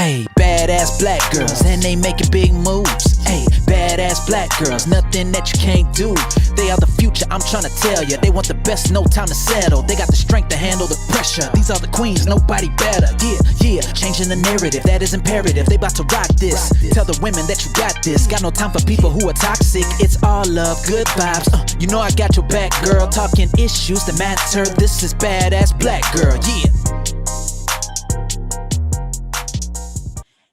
Hey, badass black girls, and they making big moves. Hey, badass black girls, nothing that you can't do. They are the future, I'm trying to tell ya. They want the best, no time to settle. They got the strength to handle the pressure. These are the queens, nobody better. Yeah, changing the narrative, that is imperative. They about to rock this. Tell the women that you got this. Got no time for people who are toxic. It's all love, good vibes. You know I got your back, girl. Talking issues that matter. This is badass black girl, yeah.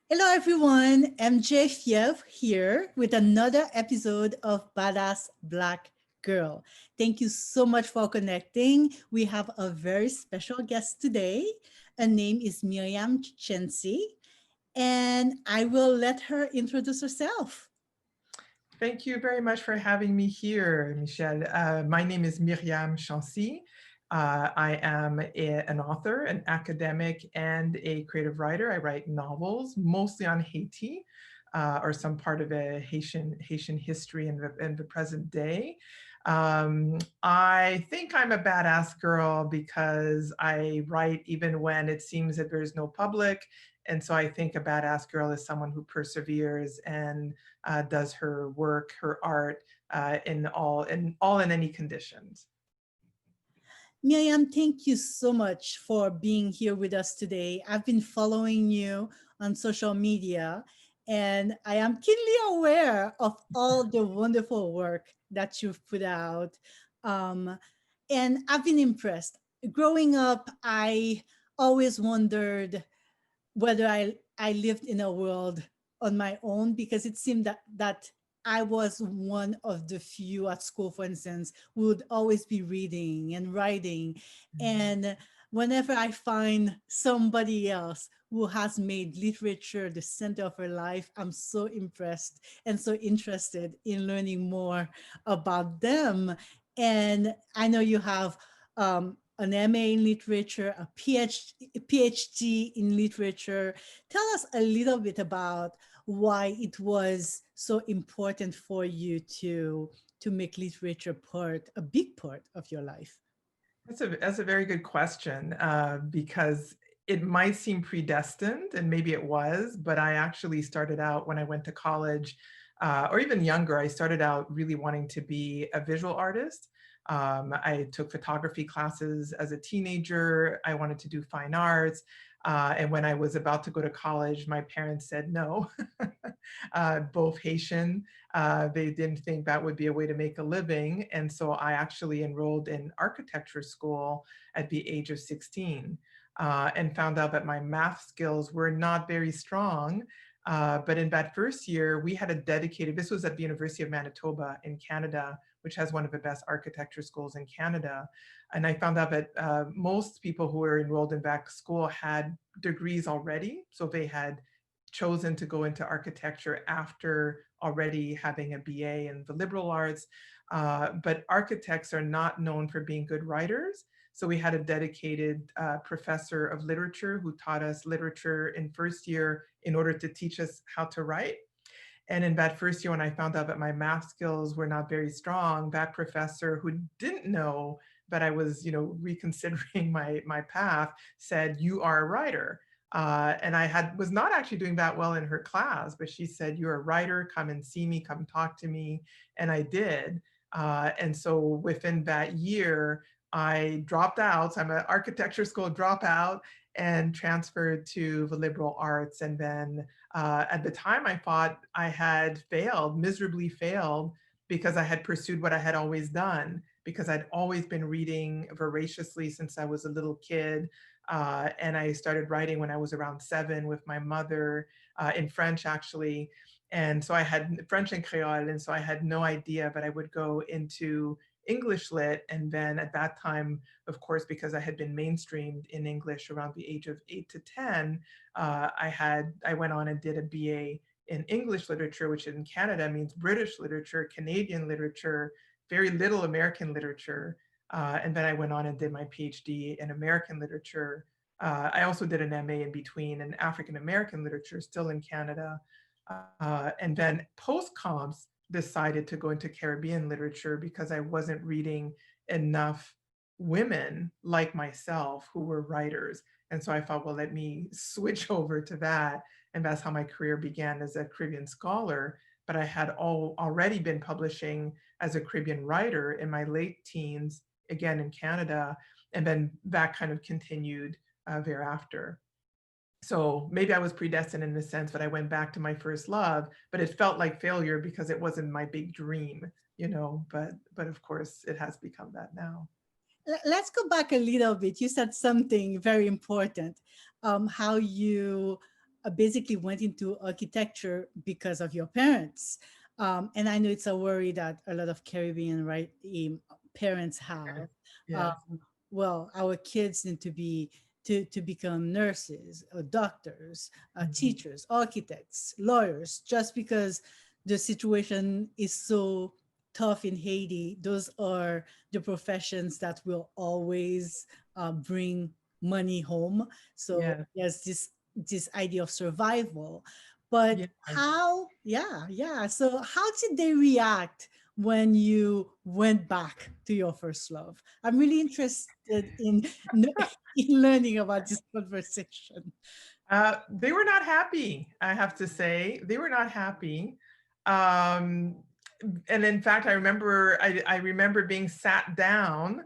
Hello everyone, MJ Fiev here with another episode of Badass Black Girl. Thank you so much for connecting. We have a very special guest today. Her name is Miriam Chancy, and I will let her introduce herself. Thank you very much for having me here, Michelle. My name is Myriam Chancy. I am an author, an academic, and a creative writer. I write novels, mostly on Haiti, or some part of a Haitian history in the present day. I think I'm a badass girl because I write even when it seems that there's no public. And so I think a badass girl is someone who perseveres and does her work, her art in any conditions. Miriam, thank you so much for being here with us today. I've been following you on social media, and I am keenly aware of all the wonderful work that you've put out. Um, and I've been impressed. Growing up, I always wondered whether I lived in a world on my own, because it seemed that I was one of the few at school, for instance, who would always be reading and writing. And whenever I find somebody else who has made literature the center of her life, I'm so impressed and so interested in learning more about them. And I know you have an MA in literature, a PhD in literature. Tell us a little bit about why it was so important for you to make literature a big part of your life. That's a very good question because it might seem predestined, and maybe it was, but I actually started out when I went to college, or even younger. I started out really wanting to be a visual artist. I took photography classes as a teenager. I wanted to do fine arts. And when I was about to go to college, my parents said no, both Haitian. They didn't think that would be a way to make a living. And so I actually enrolled in architecture school at the age of 16 and found out that my math skills were not very strong. But in that first year, we had a dedicated, this was at the University of Manitoba in Canada, which has one of the best architecture schools in Canada. And I found out that most people who were enrolled in that school had degrees already. So they had chosen to go into architecture after already having a BA in the liberal arts. But architects are not known for being good writers. So we had a dedicated professor of literature who taught us literature in first year in order to teach us how to write. And in that first year, when I found out that my math skills were not very strong, that professor, who didn't know that I was, reconsidering my path, said, "You are a writer." And was not actually doing that well in her class, but she said, "You're a writer. Come and see me. Come talk to me." And I did. And so within that year, I dropped out. So I'm an architecture school dropout and transferred to the liberal arts. And then at the time, I thought I had failed, miserably failed, because I had pursued what I had always done, because I'd always been reading voraciously since I was a little kid. And I started writing when I was around 7 with my mother in French, actually. And so I had French and Creole, and so I had no idea that I would go into English lit. And then at that time, of course, because I had been mainstreamed in English around the age of 8 to 10, I went on and did a BA in English literature, which in Canada means British literature, Canadian literature, very little American literature. And then I went on and did my PhD in American literature. I also did an MA in between in African American literature, still in Canada. And then post-comps decided to go into Caribbean literature because I wasn't reading enough women like myself who were writers. And so I thought, well, let me switch over to that. and that's how my career began as a Caribbean scholar. But I had already been publishing as a Caribbean writer in my late teens, again in Canada, and then that kind of continued thereafter. So maybe I was predestined in the sense that I went back to my first love, but it felt like failure because it wasn't my big dream, but of course it has become that now. Let's go back a little bit. You said something very important, how you basically went into architecture because of your parents. And I know it's a worry that a lot of Caribbean parents have. Yes. Um, well, our kids need to become nurses or doctors, Mhm. teachers, architects, lawyers, just because the situation is so tough in Haiti. Those are the professions that will always bring money home. So Yes. there's this idea of survival. But Yes. yeah. So how did they react when you went back to your first love? I'm really interested in in learning about this conversation. They were not happy, I have to say. They were not happy. Um, and in fact, I remember being sat down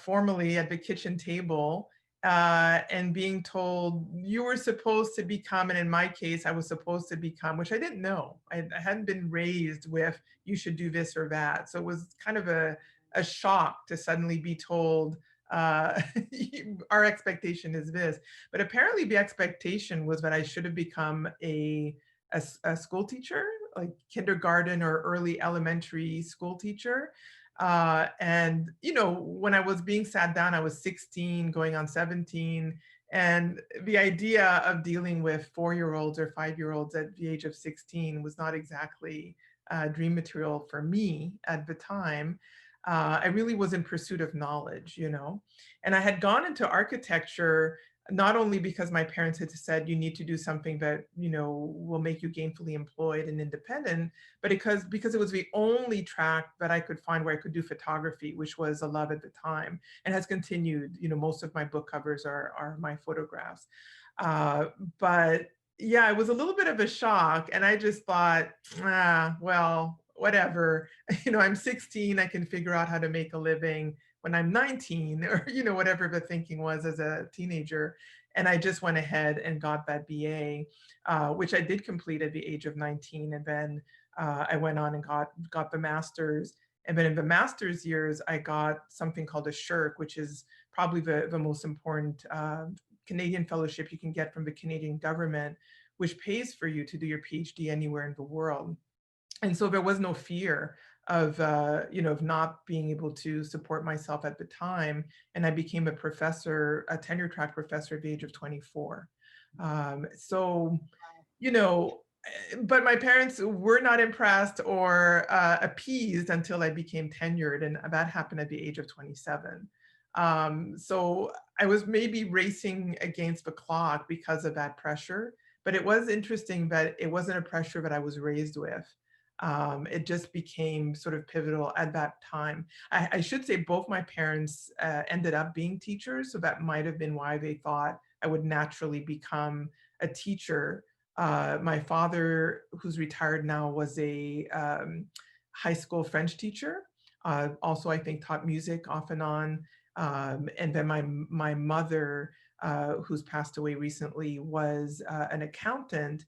formally at the kitchen table and being told you were supposed to become, and in my case, I was supposed to become, which I didn't know. I hadn't been raised with you should do this or that. So it was kind of a shock to suddenly be told uh, our expectation is this. But apparently the expectation was that I should have become a school teacher, like kindergarten or early elementary school teacher. And, when I was being sat down, I was 16, going on 17. And the idea of dealing with 4-year-olds or 5-year-olds at the age of 16 was not exactly dream material for me at the time. I really was in pursuit of knowledge. And I had gone into architecture not only because my parents had said you need to do something that will make you gainfully employed and independent, but because it was the only track that I could find where I could do photography, which was a love at the time and has continued. Most of my book covers are my photographs. Uh, but yeah, it was a little bit of a shock, and I just thought, well, whatever. I'm 16. I can figure out how to make a living when I'm 19, or whatever the thinking was as a teenager. And I just went ahead and got that BA, which I did complete at the age of 19. And then I went on and got the master's. And then in the master's years, I got something called a SHIRK, which is probably the most important Canadian fellowship you can get from the Canadian government, which pays for you to do your PhD anywhere in the world. And so there was no fear of not being able to support myself at the time. And I became a professor, a tenure track professor at the age of 24. So, you know, but my parents were not impressed or appeased until I became tenured, and that happened at the age of 27. So I was maybe racing against the clock because of that pressure, but it was interesting that it wasn't a pressure that I was raised with. It just became sort of pivotal at that time. I should say both my parents ended up being teachers, so that might have been why they thought I would naturally become a teacher. My father, who's retired now, was a high school French teacher. Also, I think taught music off and on. And then my mother, who's passed away recently, was an accountant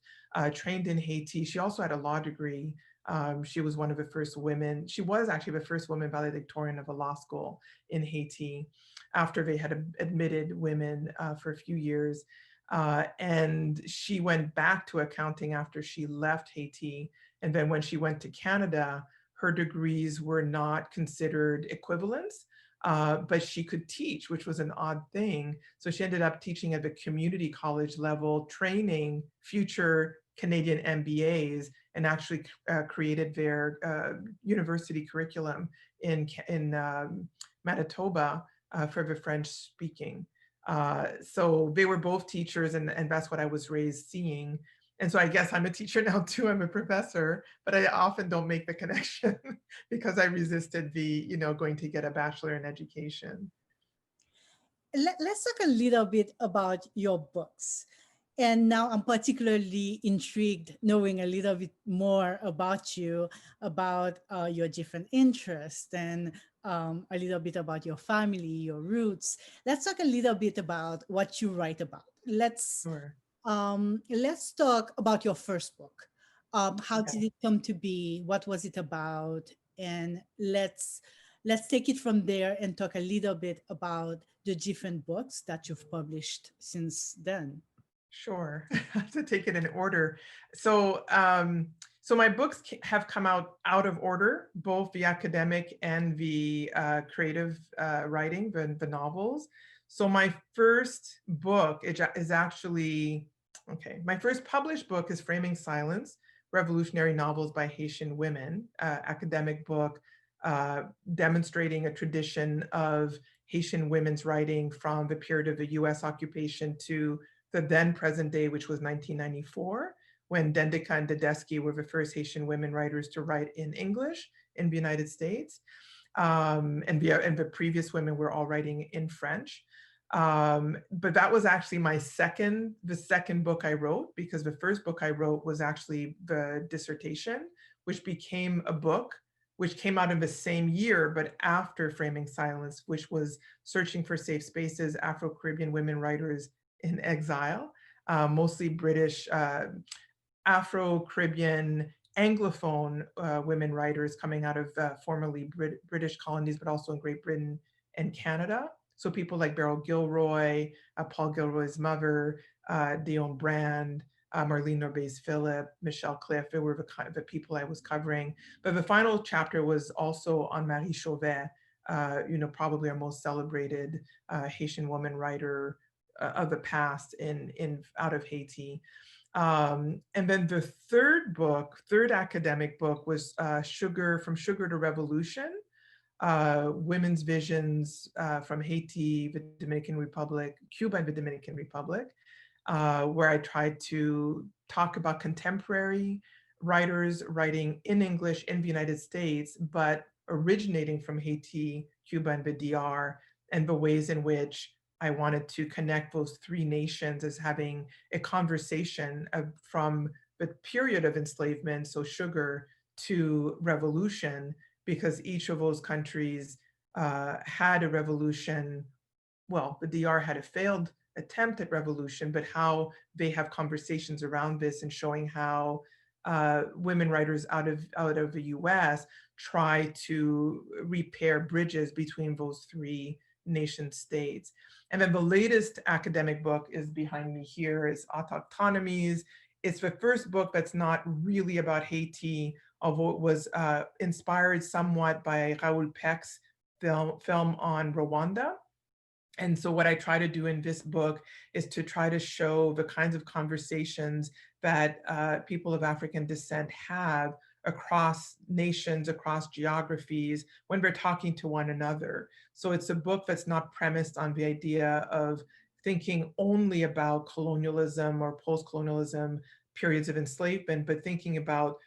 trained in Haiti. She also had a law degree. She was one of the first women. She was actually the first woman valedictorian of a law school in Haiti after they had admitted women for a few years. And she went back to accounting after she left Haiti. And then when she went to Canada, her degrees were not considered equivalents, but she could teach, which was an odd thing. So she ended up teaching at the community college level, training future Canadian MBAs, and actually created their university curriculum in Manitoba for the French speaking. So they were both teachers, and that's what I was raised seeing. And so I guess I'm a teacher now too. I'm a professor, but I often don't make the connection because I resisted going to get a bachelor in education. Let's talk a little bit about your books. And now I'm particularly intrigued knowing a little bit more about you, about your different interests, and a little bit about your family, your roots. Let's talk a little bit about what you write about. Sure. Let's talk about your first book. How Okay. did it come to be? What was it about? And let's take it from there and talk a little bit about the different books that you've published since then. Sure. I have to take it in order. So my books have come out of order, both the academic and the creative writing, the novels. So my first book is actually, okay, my first published book is Framing Silence, Revolutionary Novels by Haitian Women, academic book demonstrating a tradition of Haitian women's writing from the period of the US occupation to the then present day, which was 1994, when Dendika and Dedesky were the first Haitian women writers to write in English in the United States. And the previous women were all writing in French. But that was actually the second book I wrote, because the first book I wrote was actually the dissertation, which became a book, which came out in the same year, but after Framing Silence, which was Searching for Safe Spaces, Afro-Caribbean Women Writers in Exile, mostly British, Afro-Caribbean, Anglophone women writers coming out of formerly British colonies, but also in Great Britain and Canada. So people like Beryl Gilroy, Paul Gilroy's mother, Dion Brand, Marlene Norbe's Phillip, Michelle Cliff, they were the people I was covering. But the final chapter was also on Marie Chauvet, probably our most celebrated Haitian woman writer of the past in out of Haiti. And then the third academic book was From Sugar to Revolution, Women's Visions from Haiti, the Dominican Republic, Cuba and the Dominican Republic, where I tried to talk about contemporary writers writing in English in the United States, but originating from Haiti, Cuba, and the DR, and the ways in which I wanted to connect those three nations as having a conversation from the period of enslavement, so sugar, to revolution, because each of those countries had a revolution. Well, the DR had a failed attempt at revolution, but how they have conversations around this and showing how women writers out of the US try to repair bridges between those three nation states. And then the latest academic book is behind me here, is Autochtonomies. It's the first book that's not really about Haiti, although it was inspired somewhat by Raoul Peck's film on Rwanda. And so what I try to do in this book is to try to show the kinds of conversations that people of African descent have across nations, across geographies, when we're talking to one another. So it's a book that's not premised on the idea of thinking only about colonialism or post-colonialism periods of enslavement, but thinking about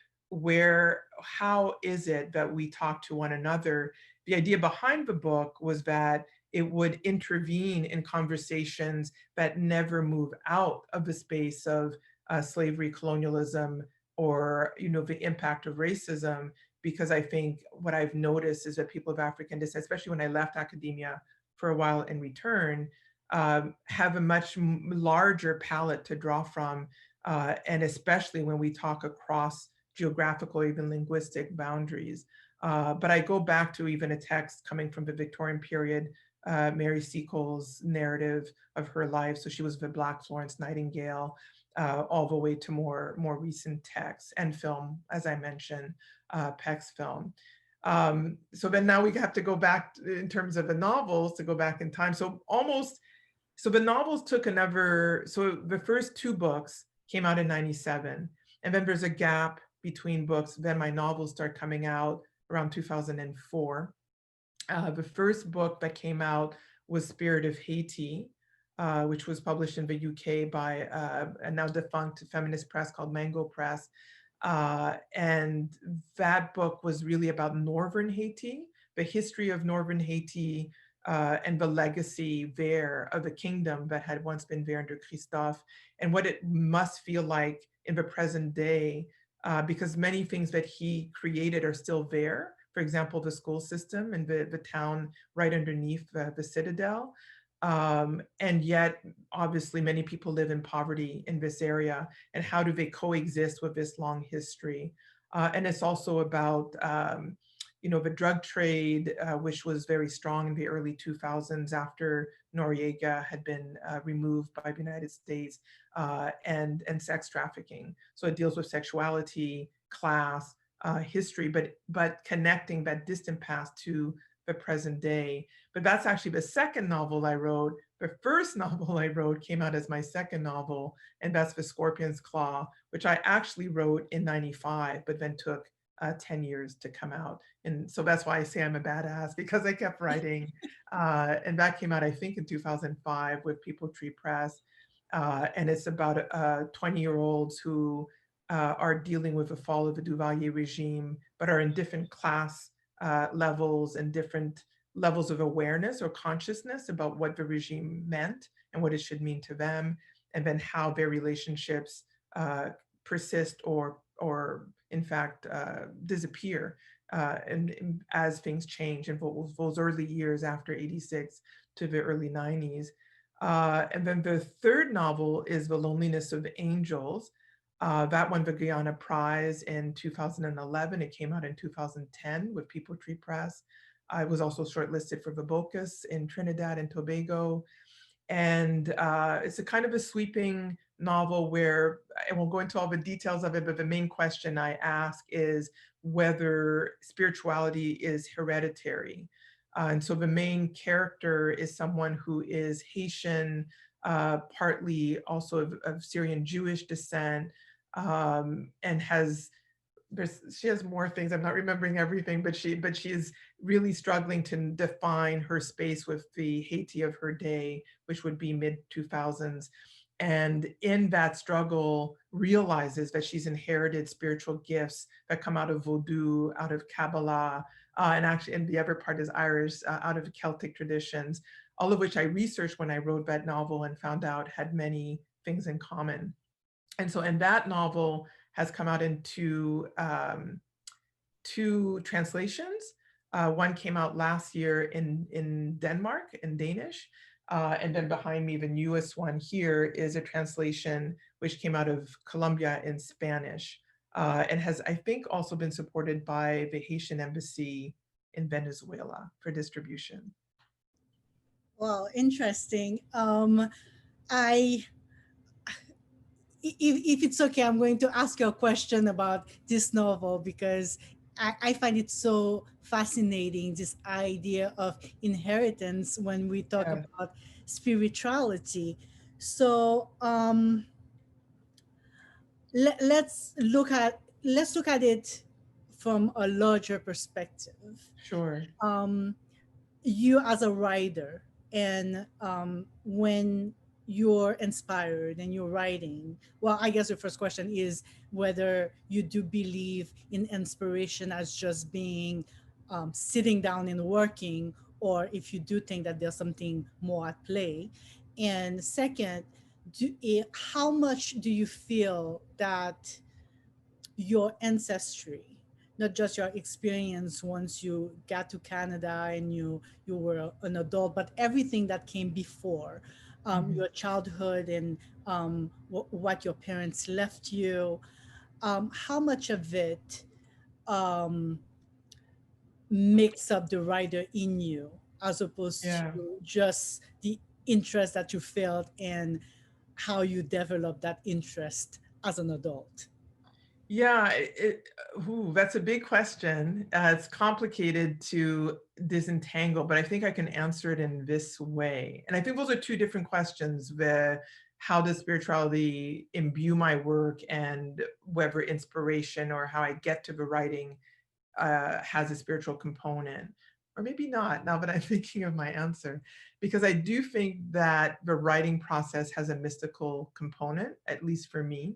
how is it that we talk to one another. The idea behind the book was that it would intervene in conversations that never move out of the space of slavery, colonialism, or the impact of racism. Because I think what I've noticed is that people of African descent, especially when I left academia for a while and returned, have a much larger palette to draw from, and especially when we talk across geographical, even linguistic boundaries. But I go back to even a text coming from the Victorian period, Mary Seacole's narrative of her life. So she was the Black Florence Nightingale, all the way to more recent texts and film, as I mentioned, Peck's film. So then now we have to go back in terms of the novels, to go back in time. So the novels took so the first two books came out in 97, and then there's a gap between books. Then my novels start coming out around 2004. The first book that came out was Spirit of Haiti, which was published in the UK by a now defunct feminist press called Mango Press. And that book was really about Northern Haiti, the history of Northern Haiti, and the legacy there of the kingdom that had once been there under Christophe, and what it must feel like in the present day, because many things that he created are still there. For example, the school system and the town right underneath the citadel. And yet, obviously, many people live in poverty in this area. And how do they coexist with this long history? And it's also about the drug trade, which was very strong in the early 2000s after Noriega had been removed by the United States, and sex trafficking. So it deals with sexuality, class, history, but connecting that distant past to the present day. But that's actually the second novel I wrote. The first novel I wrote came out as my second novel, and that's The Scorpion's Claw, which I actually wrote in 95, but then took 10 years to come out. And so that's why I say I'm a badass, because I kept writing. And that came out, I think, in 2005 with People Tree Press. And it's about 20-year-olds who are dealing with the fall of the Duvalier regime, but are in different class levels and different levels of awareness or consciousness about what the regime meant and what it should mean to them, and then how their relationships persist or in fact disappear and as things change in those early years after 86 to the early 90s. And then the third novel is The Loneliness of the Angels. That won the Guyana Prize in 2011. It came out in 2010 with People Tree Press. I was also shortlisted for the Bocas in Trinidad and Tobago. And it's a kind of a sweeping novel where I won't go into all the details of it, but the main question I ask is whether spirituality is hereditary. And so the main character is someone who is Haitian, partly also of Syrian Jewish descent, and she has more things. I'm not remembering everything, but she is really struggling to define her space with the Haiti of her day, which would be mid 2000s. And in that struggle, realizes that she's inherited spiritual gifts that come out of Vodou, out of Kabbalah, and the other part is Irish, out of Celtic traditions, all of which I researched when I wrote that novel and found out had many things in common. And so in that novel has come out in two translations. One came out last year in Denmark, in Danish. And then behind me, the newest one here is a translation which came out of Colombia in Spanish, and has, I think, also been supported by the Haitian embassy in Venezuela for distribution. Wow, interesting. I if it's okay, I'm going to ask you a question about this novel because I find it so fascinating, this idea of inheritance when we talk Yeah, about spirituality. So let's look at it from a larger perspective. sure. Um, you as a writer, and when you're inspired and you're writing, well, I guess the first question is whether you do believe in inspiration as just being sitting down and working, or if you do think that there's something more at play. And second, how much do you feel that your ancestry, not just your experience once you got to Canada and you were an adult, but everything that came before, Mhm. your childhood and what your parents left you, how much of it um, makes up the writer in you, as opposed Yeah. to just the interest that you felt and how you developed that interest as an adult. Yeah, that's a big question. It's complicated to disentangle, but I think I can answer it in this way. And I think those are two different questions: the how does spirituality imbue my work, and whether inspiration or how I get to the writing has a spiritual component, or maybe not. Now that I'm thinking of my answer, because I do think that the writing process has a mystical component, at least for me,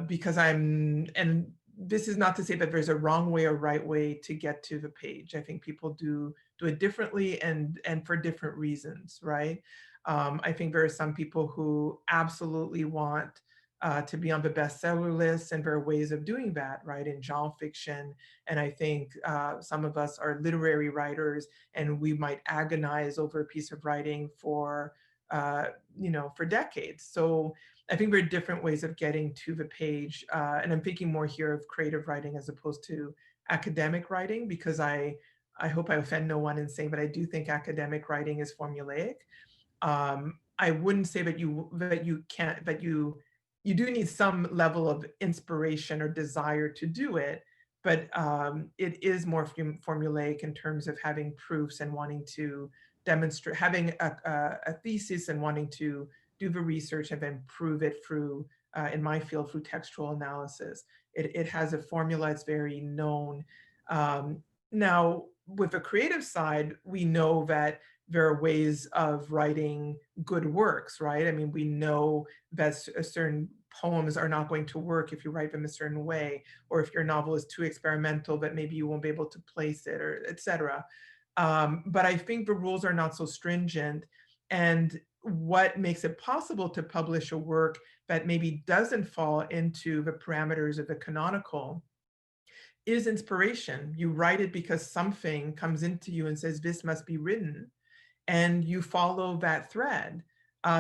because and this is not to say that there's a wrong way or right way to get to the page. I think people do do it differently and for different reasons, right? I think there are some people who absolutely want to be on the bestseller list, and there are ways of doing that, right? In genre fiction. And I think some of us are literary writers, and we might agonize over a piece of writing for, for decades. So I think there are different ways of getting to the page. And I'm thinking more here of creative writing as opposed to academic writing, because I hope I offend no one in saying, but I do think academic writing is formulaic. I wouldn't say that you can't, that you do need some level of inspiration or desire to do it, but it is more formulaic in terms of having proofs and wanting to demonstrate, having a thesis and wanting to do the research and then prove it through, in my field, through textual analysis. It has a formula, it's very known. Now, with the creative side, we know that there are ways of writing good works, right? I mean, we know that certain poems are not going to work if you write them a certain way, or if your novel is too experimental that maybe you won't be able to place it, or etc. But I think the rules are not so stringent. And what makes it possible to publish a work that maybe doesn't fall into the parameters of the canonical is inspiration. You write it because something comes into you and says, this must be written, and you follow that thread.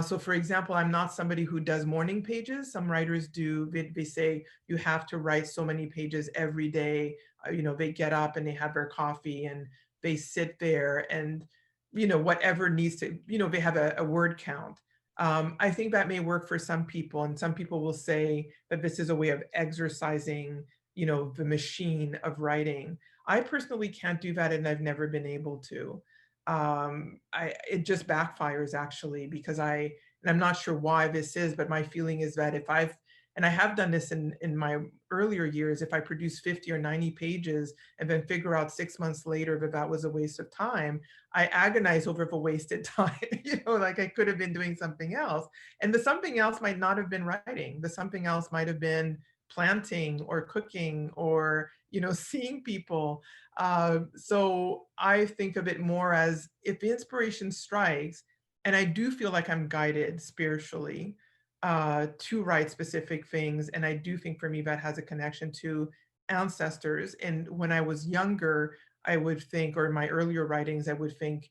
So for example, I'm not somebody who does morning pages. Some writers do, they say you have to write so many pages every day. They get up and they have their coffee and they sit there and, whatever needs to, they have a word count. I think that may work for some people, and some people will say that this is a way of exercising, the machine of writing. I personally can't do that, and I've never been able to. It just backfires actually, because and I'm not sure why this is, but my feeling is that and I have done this in my earlier years, if I produce 50 or 90 pages and then figure out 6 months later that that was a waste of time, I agonize over the wasted time, like I could have been doing something else. And the something else might not have been writing. The something else might have been planting or cooking or, seeing people. So I think of it more as, if the inspiration strikes, and I do feel like I'm guided spiritually to write specific things, and I do think for me that has a connection to ancestors. And when I was younger, I would think, or in my earlier writings, I would think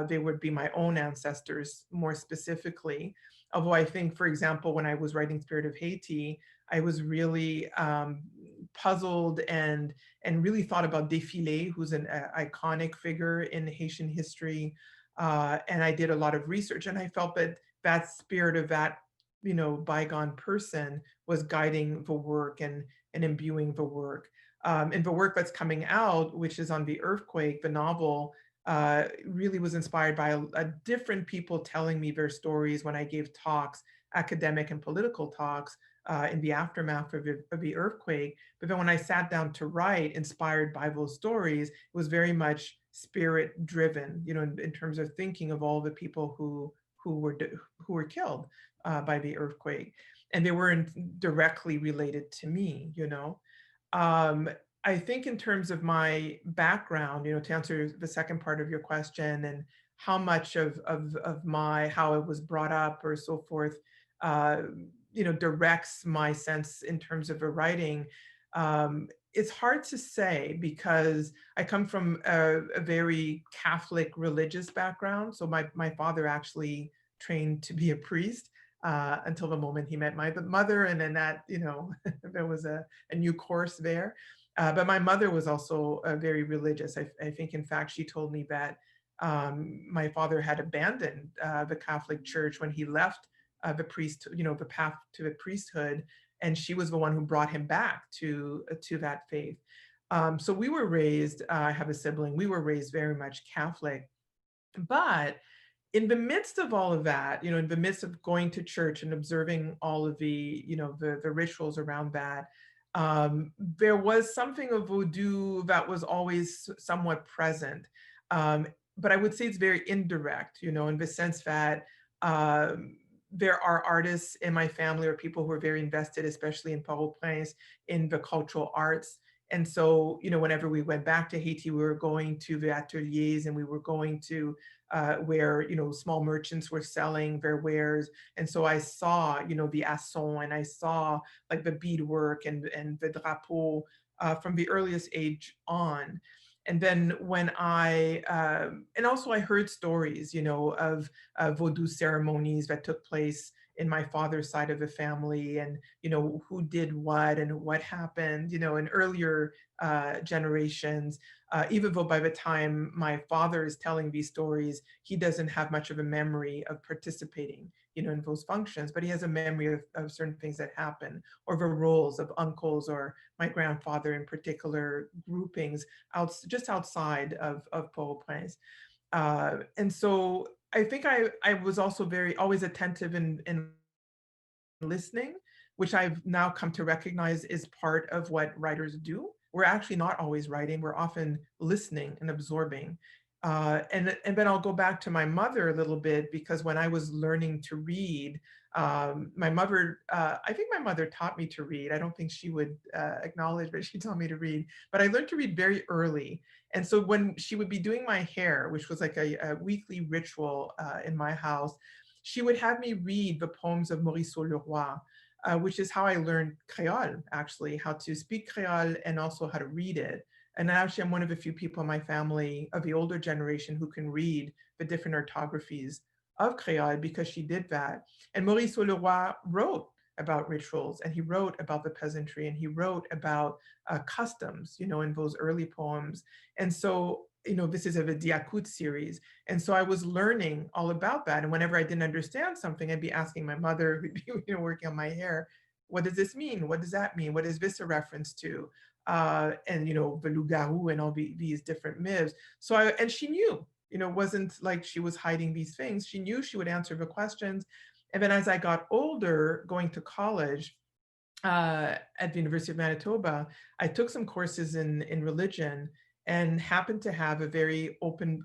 they would be my own ancestors more specifically. Although I think, for example, when I was writing Spirit of Haiti, I was really puzzled and really thought about Défilé, who's an iconic figure in Haitian history. And I did a lot of research, and I felt that that spirit of that, bygone person was guiding the work and imbuing the work. And the work that's coming out, which is on the earthquake, the novel, really was inspired by a different people telling me their stories when I gave talks, academic and political talks, in the aftermath of the earthquake. But then when I sat down to write, inspired by those stories, it was very much spirit driven, in terms of thinking of all the people who were killed by the earthquake. And they weren't directly related to me, I think in terms of my background, to answer the second part of your question, and how much of how I was brought up or so forth, directs my sense in terms of a writing. It's hard to say, because I come from a very Catholic religious background. So my father actually trained to be a priest until the moment he met my mother. And then that, there was a new course there. But my mother was also very religious. I think, in fact, she told me that my father had abandoned the Catholic Church when he left the priest, the path to the priesthood, and she was the one who brought him back to that faith. So we were raised. I have a sibling. We were raised very much Catholic, but in the midst of all of that, in the midst of going to church and observing all of the, the rituals around that, there was something of voodoo that was always somewhat present. But I would say it's very indirect, in the sense that there are artists in my family, or people who are very invested, especially in Port-au-Prince, in the cultural arts, And so, whenever we went back to Haiti, we were going to the ateliers and we were going to where, small merchants were selling their wares. And so I saw, the asson, and I saw like the beadwork and the drapeau from the earliest age on. And then and also I heard stories, of Vodou ceremonies that took place in my father's side of the family, and who did what and what happened, in earlier generations. Even though by the time my father is telling these stories, he doesn't have much of a memory of participating, in those functions, but he has a memory of certain things that happen, or the roles of uncles or my grandfather in particular groupings just outside of Port-au-Prince. And so I think I was also always attentive in listening, which I've now come to recognize is part of what writers do. We're actually not always writing, we're often listening and absorbing. And then I'll go back to my mother a little bit, because when I was learning to read, my mother, I think my mother taught me to read. I don't think she would acknowledge, but she taught me to read. But I learned to read very early. And so when she would be doing my hair, which was like a weekly ritual in my house, she would have me read the poems of Maurice Leroy, which is how I learned Creole, actually, how to speak Creole and also how to read it. And actually, I'm one of the few people in my family of the older generation who can read the different orthographies of Creole, because she did that. And Maurice Leroy wrote about rituals, and he wrote about the peasantry, and he wrote about customs, in those early poems. And so, this is a Diakut series. And so I was learning all about that. And whenever I didn't understand something, I'd be asking my mother, who'd be working on my hair, what does this mean? What does that mean? What is this a reference to? And, the loup-garou and all these different myths. And she knew, it wasn't like she was hiding these things. She knew she would answer the questions. And then as I got older, going to college, at the University of Manitoba, I took some courses in religion, and happened to have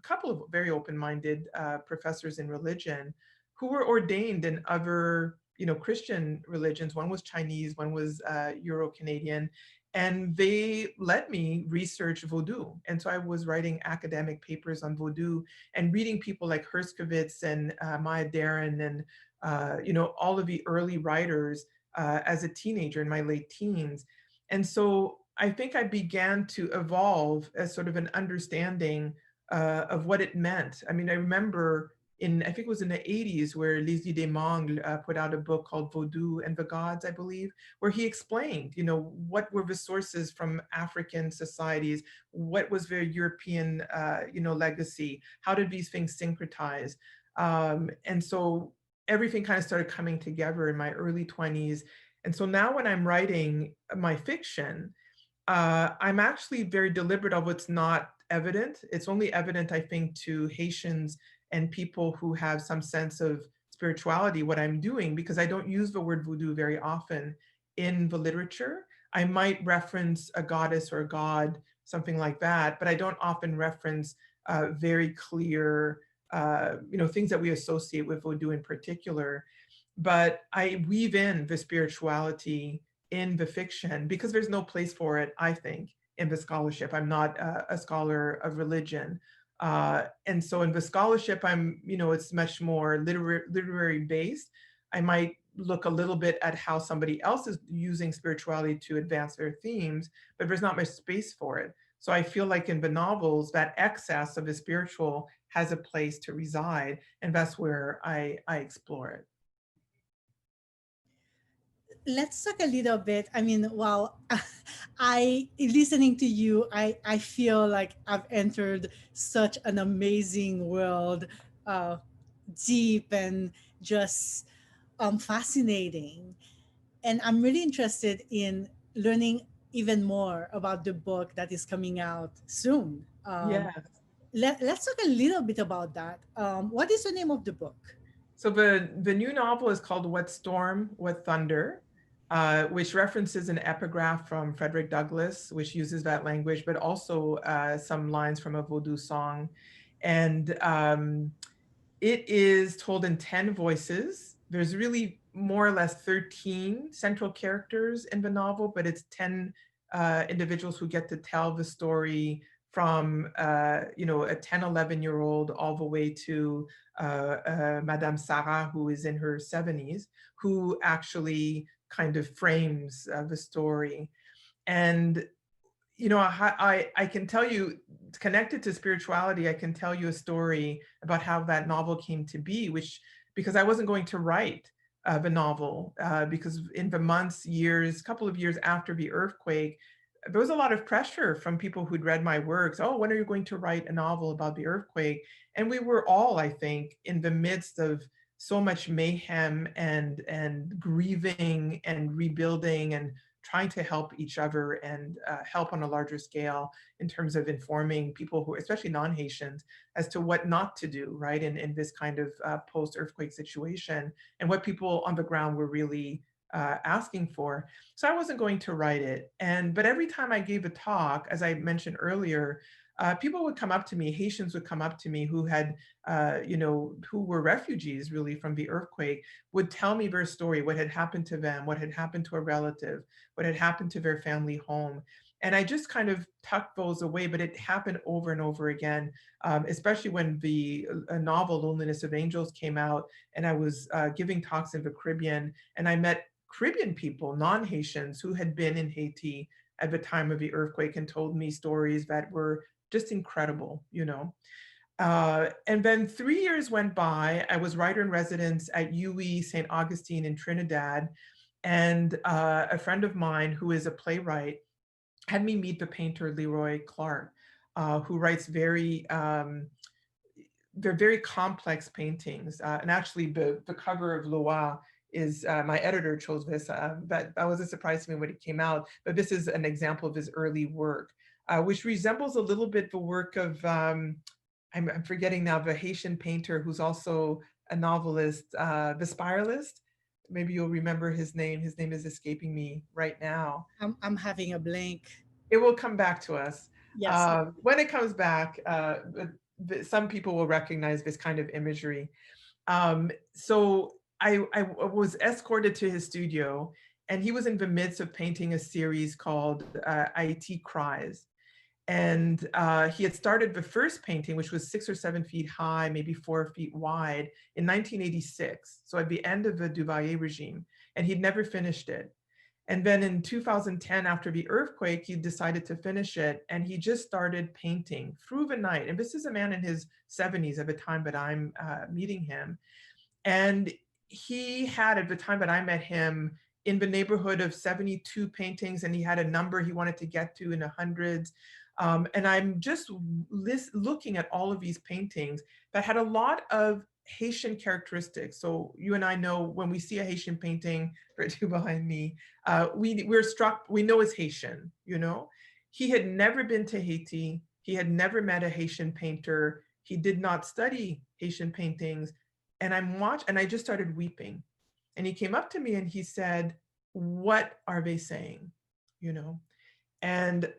couple of very open-minded professors in religion who were ordained in other, Christian religions. One was Chinese, one was Euro-Canadian, and they let me research Vodou. And so I was writing academic papers on Vodou and reading people like Herskovits and Maya Deren and, all of the early writers as a teenager in my late teens. And so I think I began to evolve as sort of an understanding of what it meant. I mean, I remember I think it was in the 80s, where Lizzie Desmangles put out a book called Vodou and the Gods, I believe, where he explained, what were the sources from African societies, what was their European, legacy, how did these things syncretize? And so everything kind of started coming together in my early 20s. And so now when I'm writing my fiction, I'm actually very deliberate of what's not evident. It's only evident, I think, to Haitians and people who have some sense of spirituality, what I'm doing, because I don't use the word voodoo very often in the literature. I might reference a goddess or a god, something like that, but I don't often reference very clear, things that we associate with voodoo in particular. But I weave in the spirituality in the fiction because there's no place for it, I think, in the scholarship. I'm not a scholar of religion. And so in the scholarship, it's much more literary based. I might look a little bit at how somebody else is using spirituality to advance their themes, but there's not much space for it. So I feel like in the novels, that excess of the spiritual has a place to reside, and that's where I explore it. Let's talk a little bit. I mean, while I listening to you, I feel like I've entered such an amazing world, uh, deep and just fascinating. And I'm really interested in learning even more about the book that is coming out soon. Yeah. Let's talk a little bit about that. What is the name of the book? So the new novel is called What Storm, What Thunder, which references an epigraph from Frederick Douglass, which uses that language, but also some lines from a Vodou song. And it is told in 10 voices. There's really more or less 13 central characters in the novel, but it's 10 individuals who get to tell the story from, you know, a 10, 11-year-old all the way to Madame Sarah, who is in her 70s, who actually kind of frames the story. And you know, I can tell you, connected to spirituality, I can tell you a story about how that novel came to be, which, because I wasn't going to write the novel, because in the months, years, couple of years after the earthquake, there was a lot of pressure from people who'd read my works. Oh, when are you going to write a novel about the earthquake? And we were all, I think, in the midst of so much mayhem and grieving and rebuilding and trying to help each other and help on a larger scale in terms of informing people who, especially non-Haitians, as to what not to do, right, in this kind of post-earthquake situation, and what people on the ground were really asking for. So I wasn't going to write it. But every time I gave a talk, as I mentioned earlier, people would come up to me, Haitians would come up to me who had, you know, who were refugees really from the earthquake, would tell me their story, what had happened to them, what had happened to a relative, what had happened to their family home. And I just kind of tucked those away, but it happened over and over again, especially when the novel Loneliness of Angels came out, and I was giving talks in the Caribbean, and I met Caribbean people, non-Haitians, who had been in Haiti at the time of the earthquake and told me stories that were just incredible, you know. And then 3 years went by. I was writer in residence at UE St. Augustine in Trinidad. And a friend of mine who is a playwright had me meet the painter Leroy Clark, who writes they're very complex paintings. And actually the cover of Loa is, my editor chose this, that was a surprise to me when it came out, but this is an example of his early work, which resembles a little bit the work of, I'm forgetting now, the Haitian painter who's also a novelist, the Spiralist. Maybe you'll remember his name. His name is escaping me right now. I'm having a blank. It will come back to us. Yes. When it comes back, some people will recognize this kind of imagery. So I was escorted to his studio, and he was in the midst of painting a series called Haiti Cries. And he had started the first painting, which was 6 or 7 feet high, maybe 4 feet wide, in 1986. So at the end of the Duvalier regime, and he'd never finished it. And then in 2010, after the earthquake, he decided to finish it, and he just started painting through the night. And this is a man in his 70s at the time that I'm meeting him. And he had, at the time that I met him, in the neighborhood of 72 paintings, and he had a number he wanted to get to in the hundreds. And I'm just looking at all of these paintings that had a lot of Haitian characteristics. So you and I know when we see a Haitian painting, right behind me, we're struck, we know it's Haitian, you know? He had never been to Haiti. He had never met a Haitian painter. He did not study Haitian paintings. And I just started weeping. And he came up to me and he said, "What are they saying?" You know? And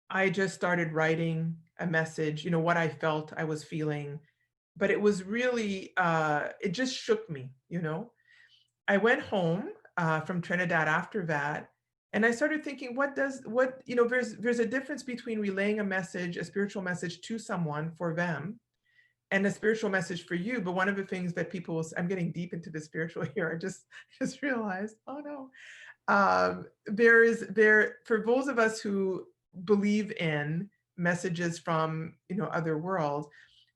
I just started writing a message, you know, what I felt I was feeling. But it was really, it just shook me, you know? I went home from Trinidad after that, and I started thinking, you know, there's a difference between relaying a message, a spiritual message to someone for them, and a spiritual message for you. But one of the things that people, I'm getting deep into the spiritual here, I just realized, oh no. For those of us who believe in messages from, you know, other worlds,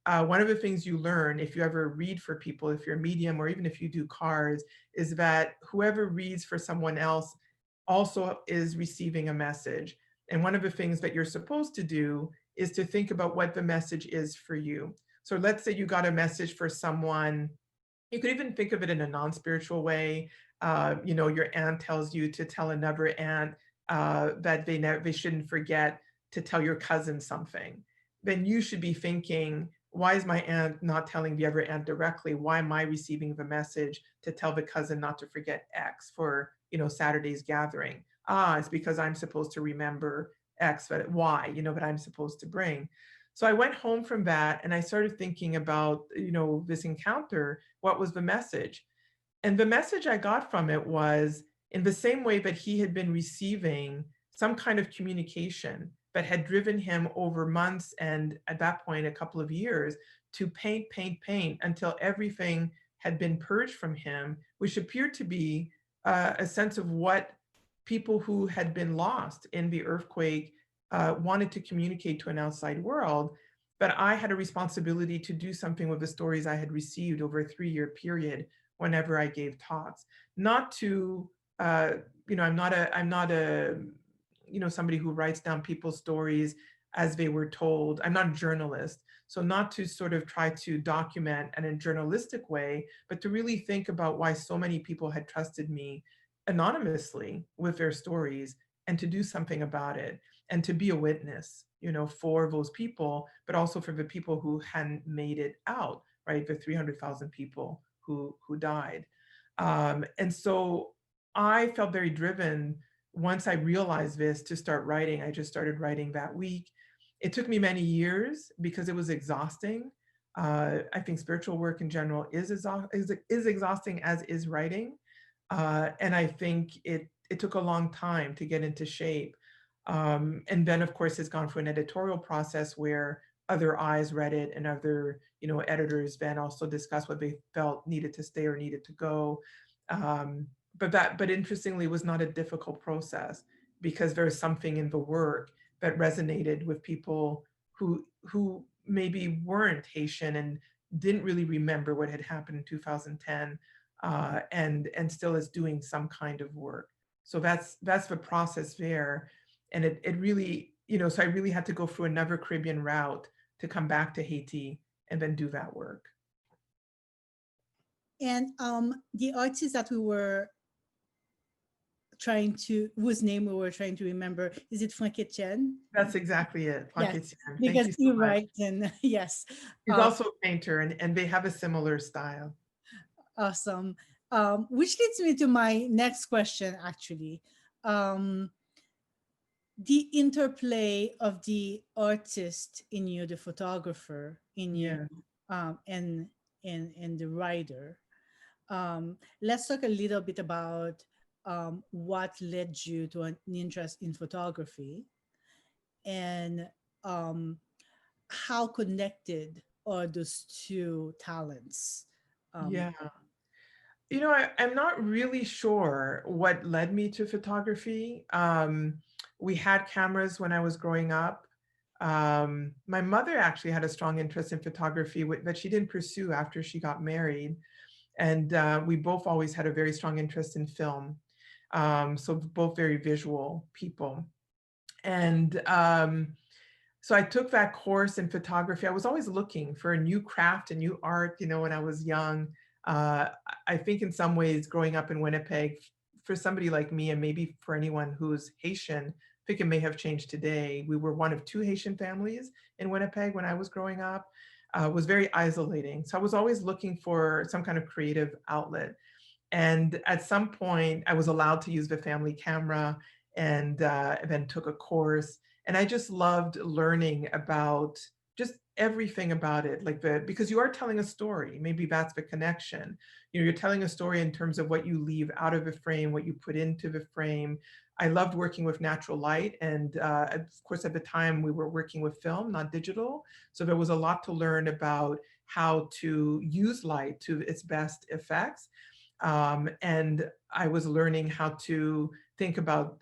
one of the things you learn if you ever read for people, if you're a medium, or even if you do cards, is that whoever reads for someone else also is receiving a message. And one of the things that you're supposed to do is to think about what the message is for you. So let's say you got a message for someone. You could even think of it in a non-spiritual way. You know, your aunt tells you to tell another aunt that they shouldn't forget to tell your cousin something. Then you should be thinking, why is my aunt not telling the other aunt directly? Why am I receiving the message to tell the cousin not to forget X for, you know, Saturday's gathering? It's because I'm supposed to remember X, but Y, you know, that I'm supposed to bring. So I went home from that and I started thinking about, you know, this encounter. What was the message? And the message I got from it was, in the same way that he had been receiving some kind of communication that had driven him over months, and at that point, a couple of years, to paint, paint, paint until everything had been purged from him, which appeared to be a sense of what people who had been lost in the earthquake wanted to communicate to an outside world. But I had a responsibility to do something with the stories I had received over a 3-year period whenever I gave talks. Not to, I'm not a, somebody who writes down people's stories as they were told. I'm not a journalist. So not to sort of try to document in a journalistic way, but to really think about why so many people had trusted me anonymously with their stories, and to do something about it, and to be a witness, for those people, but also for the people who hadn't made it out, right? The 300,000 people who died. And so I felt very driven once I realized this to start writing. I just started writing that week. It took me many years because it was exhausting. I think spiritual work in general is exhausting, as is writing. And I think it took a long time to get into shape. And then, of course, it's gone through an editorial process where other eyes read it, and other, editors then also discussed what they felt needed to stay or needed to go. But interestingly, was not a difficult process, because there's something in the work that resonated with people who maybe weren't Haitian and didn't really remember what had happened in 2010, and still is doing some kind of work. So that's the process there. And it really, so I really had to go through another Caribbean route to come back to Haiti and then do that work. And the artist that we were whose name we were trying to remember, is it Frank Etienne? That's exactly it. Yes, Etienne. because Thank he you so much. writes, and yes. He's also a painter, and they have a similar style. Awesome. Which leads me to my next question, actually. The interplay of the artist in you, the photographer in you, and the writer. Let's talk a little bit about what led you to an interest in photography, and how connected are those two talents? Yeah. I'm not really sure what led me to photography. We had cameras when I was growing up. My mother actually had a strong interest in photography, but she didn't pursue after she got married. And we both always had a very strong interest in film. So both very visual people. And so I took that course in photography. I was always looking for a new craft, a new art, when I was young. I think in some ways, growing up in Winnipeg, for somebody like me, and maybe for anyone who's Haitian, I think it may have changed today. We were one of 2 Haitian families in Winnipeg when I was growing up. It was very isolating. So I was always looking for some kind of creative outlet. And at some point, I was allowed to use the family camera, and then took a course. And I just loved learning about just everything about it, because you are telling a story. Maybe that's the connection. You're telling a story in terms of what you leave out of the frame, what you put into the frame. I loved working with natural light. And of course, at the time we were working with film, not digital. So there was a lot to learn about how to use light to its best effects. And I was learning how to think about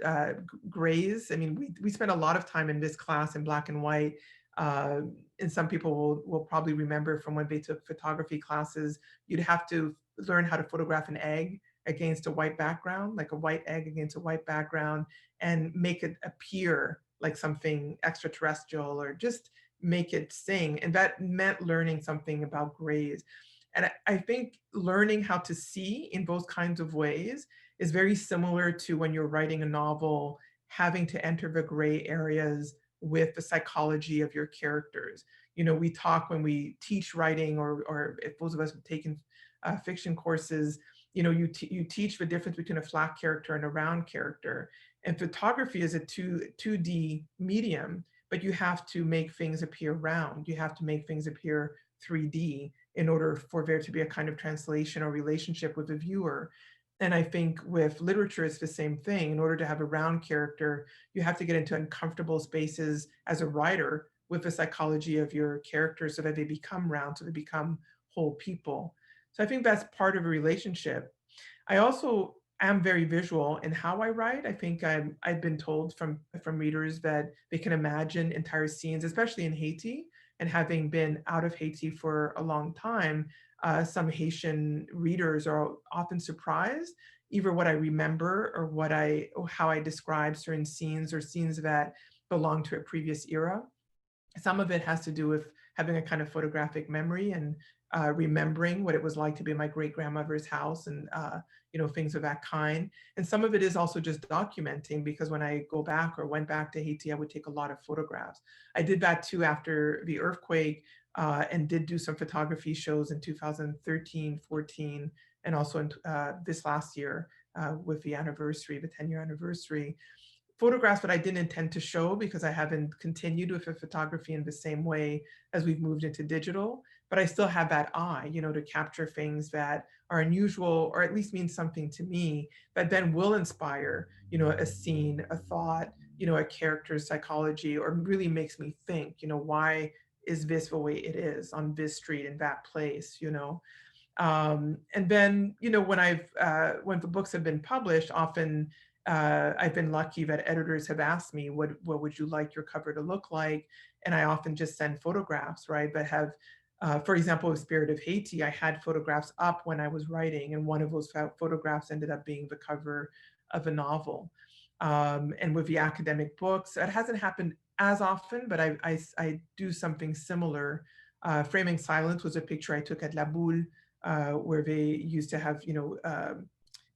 grays. I mean, we spent a lot of time in this class in black and white. And some people will probably remember from when they took photography classes, you'd have to learn how to photograph an egg against a white background, like a white egg against a white background, and make it appear like something extraterrestrial, or just make it sing. And that meant learning something about grays. And I think learning how to see in both kinds of ways is very similar to when you're writing a novel, having to enter the gray areas with the psychology of your characters. We talk when we teach writing, or if those of us have taken fiction courses, you teach the difference between a flat character and a round character. And photography is a 2D medium, but you have to make things appear round. You have to make things appear 3D in order for there to be a kind of translation or relationship with the viewer. And I think with literature, it's the same thing. In order to have a round character, you have to get into uncomfortable spaces as a writer with the psychology of your characters so that they become round, so they become whole people. So I think that's part of a relationship. I also am very visual in how I write. I think I've been told from readers that they can imagine entire scenes, especially in Haiti. And having been out of Haiti for a long time, some Haitian readers are often surprised, either what I remember or or how I describe certain scenes or scenes that belong to a previous era. Some of it has to do with having a kind of photographic memory and remembering what it was like to be in my great grandmother's house and things of that kind. And some of it is also just documenting, because when I go back or went back to Haiti, I would take a lot of photographs. I did that too after the earthquake, and did do some photography shows in 2013, 14, and also in this last year with the anniversary, the 10-year anniversary. Photographs that I didn't intend to show because I haven't continued with the photography in the same way as we've moved into digital, but I still have that eye, to capture things that are unusual or at least mean something to me that then will inspire, a scene, a thought, a character's psychology, or really makes me think, why is this the way it is on this street in that place. And then, when the books have been published, often I've been lucky that editors have asked me, what would you like your cover to look like? And I often just send photographs, right? But have, for example, with Spirit of Haiti, I had photographs up when I was writing, and one of those photographs ended up being the cover of a novel. And with the academic books, it hasn't happened as often, but I do something similar. Framing Silence was a picture I took at La Boule, where they used to have,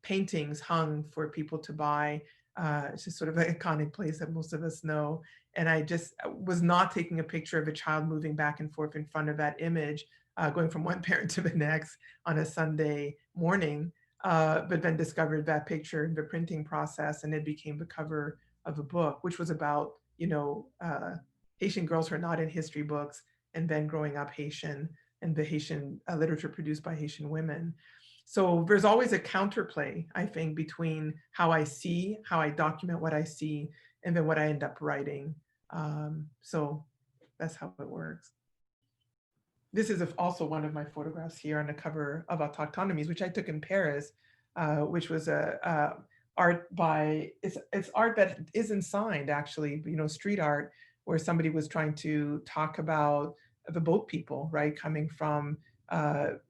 paintings hung for people to buy. It's just sort of an iconic place that most of us know. And I just was not taking a picture of a child moving back and forth in front of that image, going from one parent to the next on a Sunday morning, but then discovered that picture in the printing process, and it became the cover of a book, which was about, Haitian girls who are not in history books, and then growing up Haitian, and the Haitian literature produced by Haitian women. So there's always a counterplay, I think, between how I document what I see, and then what I end up writing. So that's how it works. This is also one of my photographs here on the cover of Autochtonomies, which I took in Paris, which was a art by, it's art that isn't signed, actually, street art, where somebody was trying to talk about the boat people, right, coming from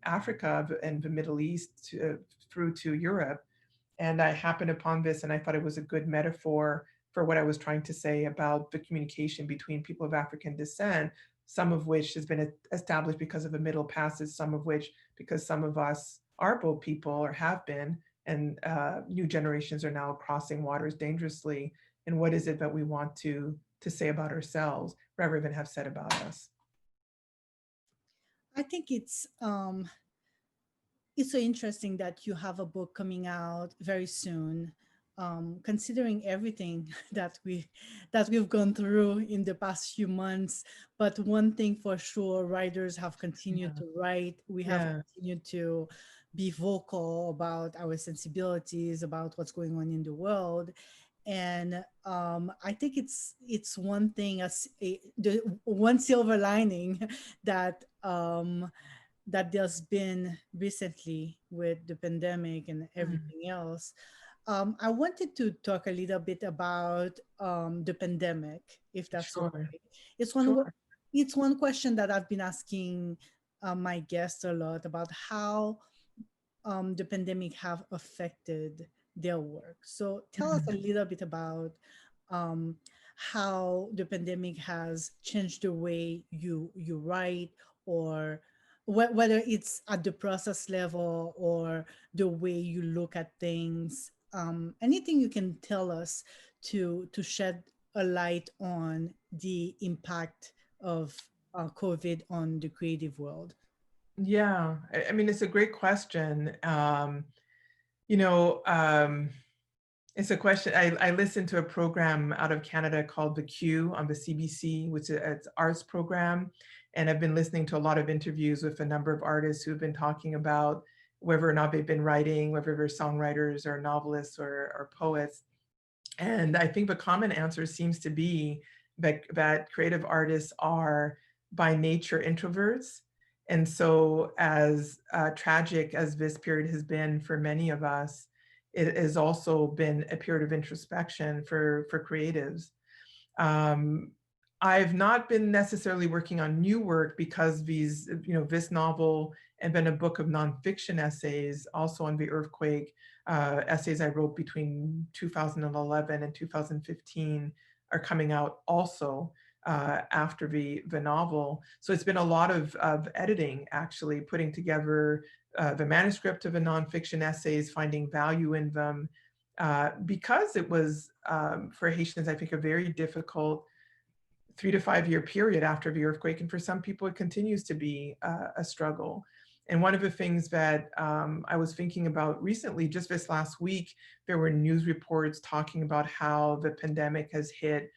Africa and the Middle East through to Europe. And I happened upon this, and I thought it was a good metaphor for what I was trying to say about the communication between people of African descent, some of which has been established because of a Middle Passage, some of which because some of us are boat people or have been, and new generations are now crossing waters dangerously. And what is it that we want to say about ourselves rather than have said about us? I think it's so interesting that you have a book coming out very soon, considering everything that we've gone through in the past few months. But one thing for sure, writers have continued Yeah. to write. We have Yeah. continued to be vocal about our sensibilities, about what's going on in the world. And I think it's one thing, as the one silver lining that that there's been recently with the pandemic and Mm. everything else. I wanted to talk a little bit about the pandemic, if that's Sure. okay. It's one Sure. it's one question that I've been asking my guests a lot about how the pandemic have affected their work. So tell us a Mhm. little bit about um, how the pandemic has changed the way you write, or whether it's at the process level or the way you look at things. Anything you can tell us to shed a light on the impact of COVID on the creative world. Yeah, I mean, it's a great question. You know, um, it's a question. I listened to a program out of Canada called The Q on the CBC, which is an arts program. And I've been listening to a lot of interviews with a number of artists who've been talking about whether or not they've been writing, whether they're songwriters or novelists or poets. And I think the common answer seems to be that creative artists are by nature introverts. And so as tragic as this period has been for many of us, it has also been a period of introspection for creatives. Um, I've not been necessarily working on new work because these, this novel and then a book of nonfiction essays also on the earthquake, essays I wrote between 2011 and 2015 are coming out also after the novel. So it's been a lot of editing, actually, putting together the manuscript of the nonfiction essays, finding value in them, because it was, for Haitians, I think, a very difficult 3 to 5 year period after the earthquake. And for some people, it continues to be a struggle. And one of the things that I was thinking about recently, just this last week, there were news reports talking about how the pandemic has hit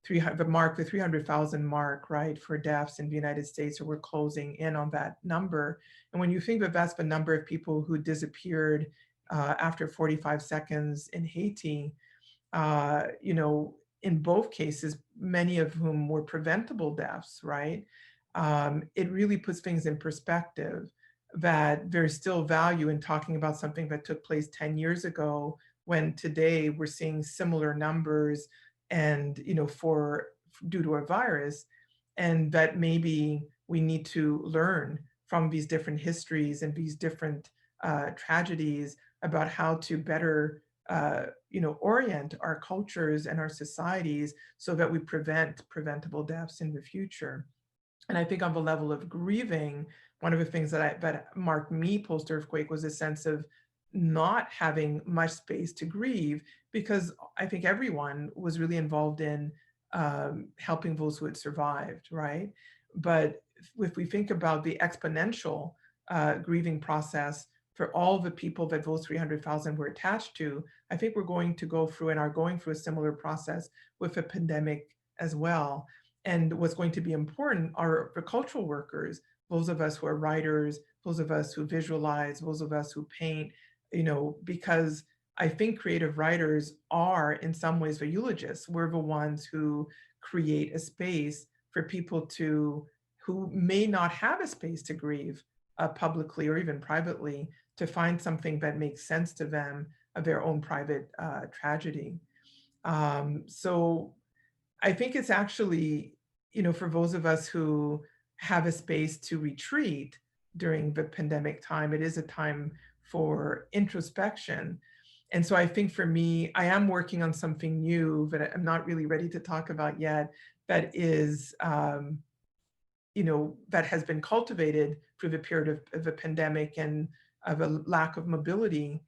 the 300,000 mark, right, for deaths in the United States, or we're closing in on that number. And when you think that that's the number of people who disappeared after 45 seconds in Haiti, in both cases, many of whom were preventable deaths, right? It really puts things in perspective that there's still value in talking about something that took place 10 years ago, when today we're seeing similar numbers and, due to a virus, and that maybe we need to learn from these different histories and these different tragedies about how to better orient our cultures and our societies so that we prevent preventable deaths in the future. And I think on the level of grieving, one of the things that marked me post-earthquake was a sense of not having much space to grieve, because I think everyone was really involved in helping those who had survived, right? But if we think about the exponential grieving process for all the people that those 300,000 were attached to, I think we're going to go through and are going through a similar process with a pandemic as well. And what's going to be important are the cultural workers, those of us who are writers, those of us who visualize, those of us who paint, because I think creative writers are in some ways the eulogists. We're the ones who create a space for people who may not have a space to grieve publicly or even privately, to find something that makes sense to them of their own private tragedy. So I think it's actually, for those of us who have a space to retreat during the pandemic time, it is a time for introspection. And so I think for me, I am working on something new that I'm not really ready to talk about yet, that is, that has been cultivated through the period of the pandemic and of a lack of mobility.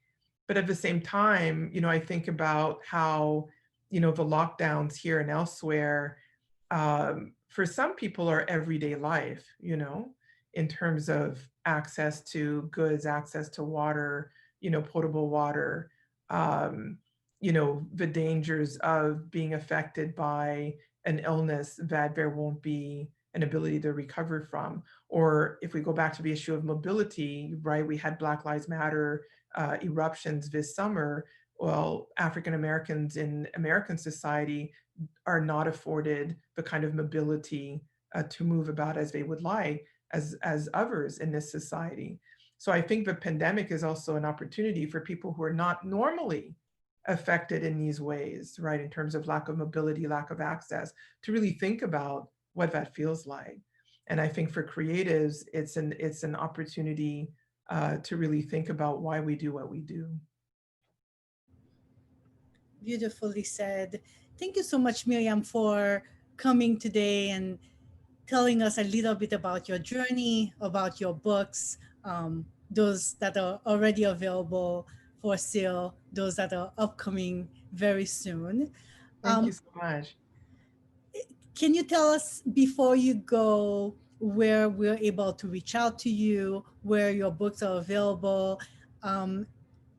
But at the same time, I think about how, the lockdowns here and elsewhere, for some people are everyday life, in terms of access to goods, access to water, potable water, the dangers of being affected by an illness that there won't be an ability to recover from. Or if we go back to the issue of mobility, right, we had Black Lives Matter eruptions this summer. Well, African Americans in American society are not afforded the kind of mobility to move about as they would like as others in this society. So I think the pandemic is also an opportunity for people who are not normally affected in these ways, right, in terms of lack of mobility, lack of access, to really think about what that feels like. And I think for creatives, it's an opportunity to really think about why we do what we do. Beautifully said. Thank you so much, Miriam, for coming today and telling us a little bit about your journey, about your books, those that are already available for sale, those that are upcoming very soon. Thank you Um, so much. can you tell us before you go where we're able to reach out to you, where your books are available, um,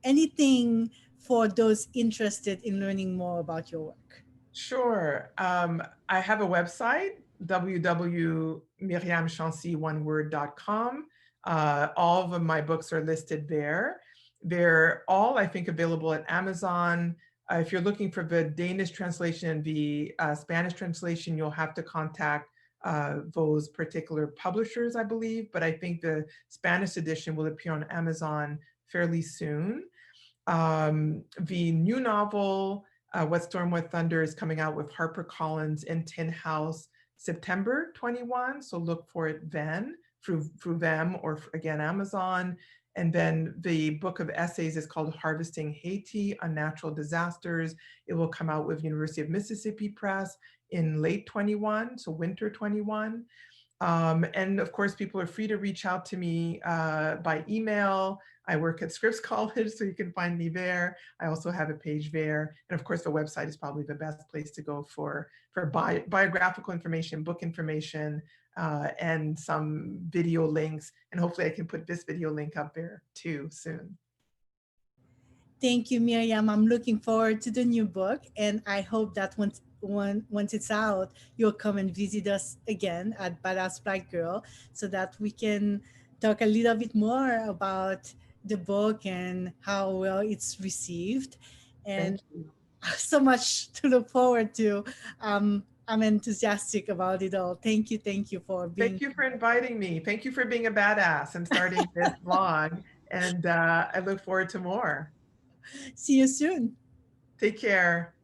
anything for those interested in learning more about your work? Sure. I have a website, www.miriamchancy1word.com. All of my books are listed there. They're all, I think, available at Amazon. If you're looking for the Danish translation and the Spanish translation, you'll have to contact those particular publishers, I believe. But I think the Spanish edition will appear on Amazon fairly soon. The new novel, What Storm, What Thunder, is coming out with HarperCollins in Tin House September 21. So look for it then through them, or again, Amazon. And then the book of essays is called Harvesting Haiti on Natural Disasters. It will come out with University of Mississippi Press in late 21, so winter 21. And of course, people are free to reach out to me by email. I work at Scripps College, so you can find me there. I also have a page there. And of course, the website is probably the best place to go for biographical information, book information, and some video links. And hopefully I can put this video link up there too soon. Thank you, Miriam. I'm looking forward to the new book, and I hope that once it's out, you'll come and visit us again at Badass Black Girl, so that we can talk a little bit more about the book and how well it's received. And Thank you. so much to look forward to. I'm enthusiastic about it all. Thank you for being. Thank you for inviting me. Thank you for being a badass and starting this blog. And I look forward to more. See you soon. Take care.